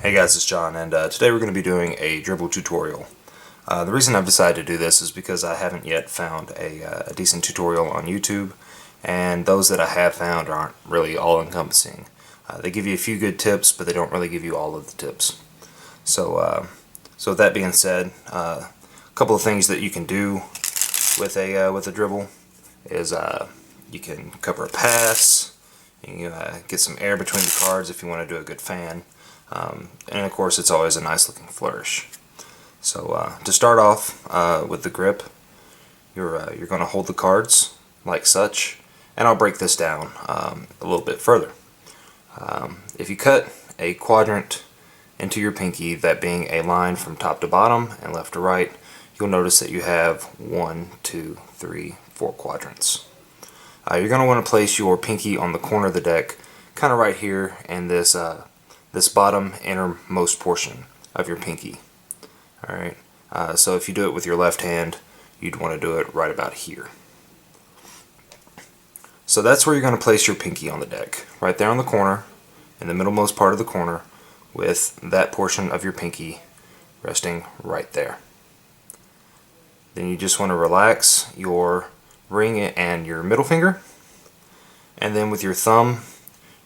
Hey guys, it's John, and today we're going to be doing a dribble tutorial. The reason I've decided to do this is because I haven't yet found a decent tutorial on YouTube, and those that I have found aren't really all-encompassing. They give you a few good tips, but they don't really give you all of the tips. So with that being said, a couple of things that you can do with a dribble is you can cover a pass, you can get some air between the cards if you want to do a good fan. And of course it's always a nice looking flourish. So to start off with the grip, you're going to hold the cards like such, and I'll break this down a little bit further. If you cut a quadrant into your pinky, that being a line from top to bottom and left to right, you'll notice that you have 1, 2, 3, 4 quadrants. You're going to want to place your pinky on the corner of the deck, kind of right here in this bottom innermost portion of your pinky. Alright, so if you do it with your left hand, you'd want to do it right about here. So that's where you're going to place your pinky on the deck, right there on the corner, in the middlemost part of the corner, with that portion of your pinky resting right there. Then you just want to relax your ring and your middle finger, and then with your thumb,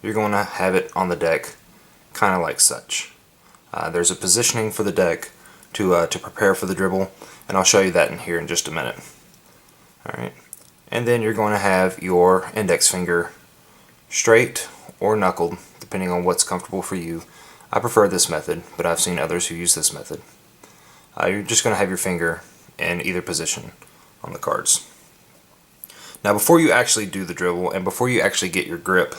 you're going to have it on the deck kind of like such. There's a positioning for the deck to prepare for the dribble, and I'll show you that in here in just a minute. Alright, and then you're going to have your index finger straight or knuckled, depending on what's comfortable for you. I prefer this method, but I've seen others who use this method. You're just going to have your finger in either position on the cards. Now before you actually do the dribble, and before you actually get your grip,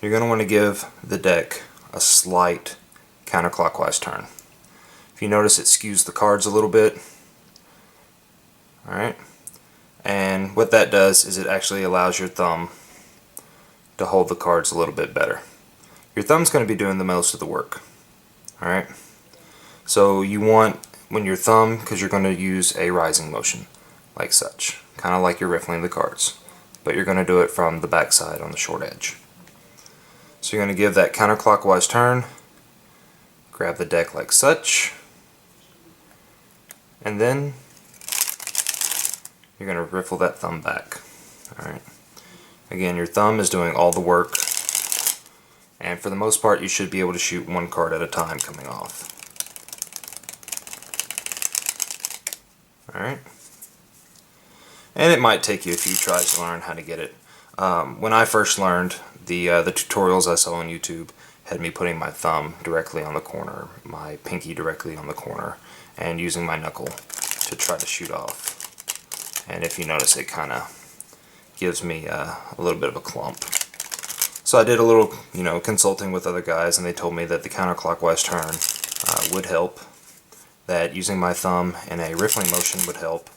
you're going to want to give the deck a slight counterclockwise turn. If you notice, it skews the cards a little bit. Alright, and what that does is it actually allows your thumb to hold the cards a little bit better. Your thumb's going to be doing the most of the work. Alright, so you want, when your thumb, because you're going to use a rising motion like such, kind of like you're riffling the cards, but you're going to do it from the back side on the short edge. So you're going to give that counterclockwise turn, grab the deck like such, and then you're going to riffle that thumb back. Alright. Again, your thumb is doing all the work, and for the most part you should be able to shoot one card at a time coming off. Alright. And it might take you a few tries to learn how to get it. When I first learned, the tutorials I saw on YouTube had me putting my thumb directly on the corner, my pinky directly on the corner, and using my knuckle to try to shoot off. And if you notice, it kind of gives me a little bit of a clump. So I did a little, consulting with other guys, and they told me that the counterclockwise turn would help, that using my thumb in a riffling motion would help,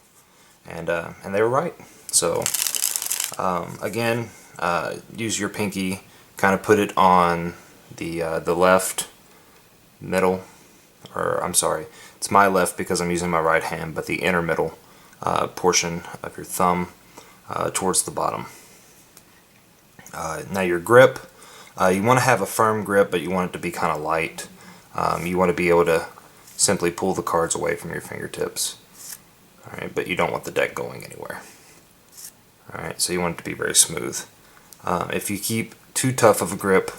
and they were right. So again, use your pinky, kind of put it on the left middle, or I'm sorry, it's my left because I'm using my right hand, but the inner middle portion of your thumb towards the bottom. Now your grip, you want to have a firm grip, but you want it to be kind of light. You want to be able to simply pull the cards away from your fingertips. Alright, but you don't want the deck going anywhere. Alright, so you want it to be very smooth. If you keep too tough of a grip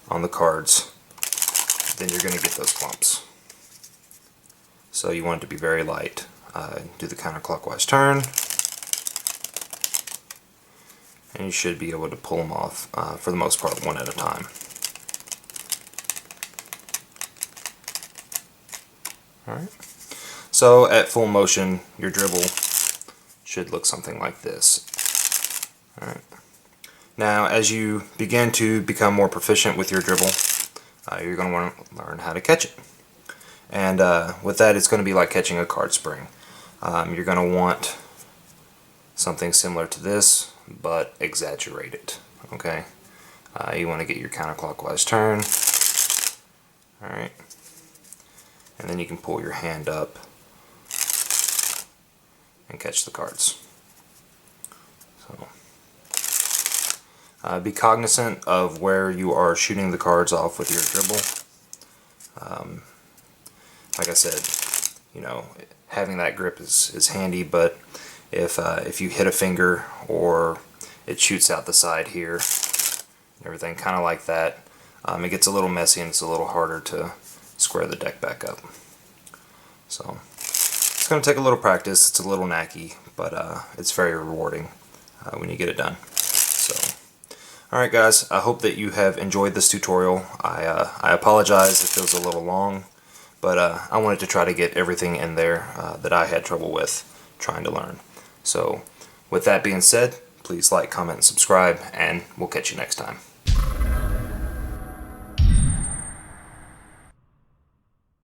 on the cards, then you're going to get those clumps. So you want it to be very light. Do the counterclockwise turn, and you should be able to pull them off, for the most part, one at a time. Alright, so at full motion, your dribble should look something like this. Alright. Now, as you begin to become more proficient with your dribble, you're going to want to learn how to catch it. And with that, it's going to be like catching a card spring. You're going to want something similar to this, but exaggerate it. Okay? You want to get your counterclockwise turn. Alright. And then you can pull your hand up and catch the cards. So be cognizant of where you are shooting the cards off with your dribble. Like I said, you know, having that grip is handy, but if you hit a finger or it shoots out the side here, everything kind of like that, it gets a little messy and it's a little harder to square the deck back up. So it's going to take a little practice. It's a little knacky, but it's very rewarding when you get it done. So, alright guys, I hope that you have enjoyed this tutorial. I apologize if it was a little long, but I wanted to try to get everything in there that I had trouble with trying to learn. So with that being said, please like, comment, and subscribe, and we'll catch you next time.